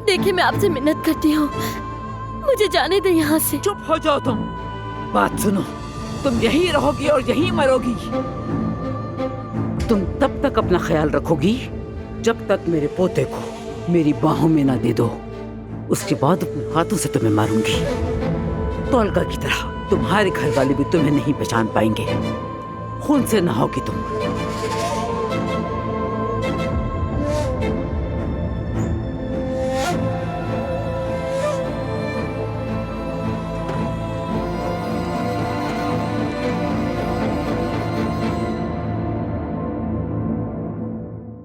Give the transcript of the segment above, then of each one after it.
देखिए, मैं आपसे मिन्नत करती हूँ, मुझे जाने दे यहाँ से। चुप हो जाओ तुम। बात सुनो, तुम यहीं रहोगी और यहीं मरोगी। तुम तब तक अपना ख्याल रखोगी जब तक मेरे पोते को मेरी बाहों में ना दे दो। उसके बाद अपने हाथों से तुम्हें मारूंगी, तौलका की तरह। तुम्हारे घर वाले भी तुम्हें नहीं पहचान पाएंगे। खून से नहाओगी तुम।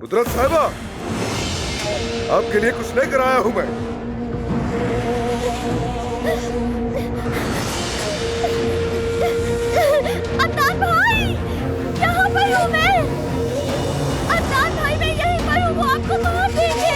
कुदरत साहिबा, आपके लिए कुछ लेकर आया हूं मैं। अदनान भाई, यहाँ पर हूँ मैं। अदनान भाई, मैं यहीं पर हूँ, वो आपको कहाँ देखे?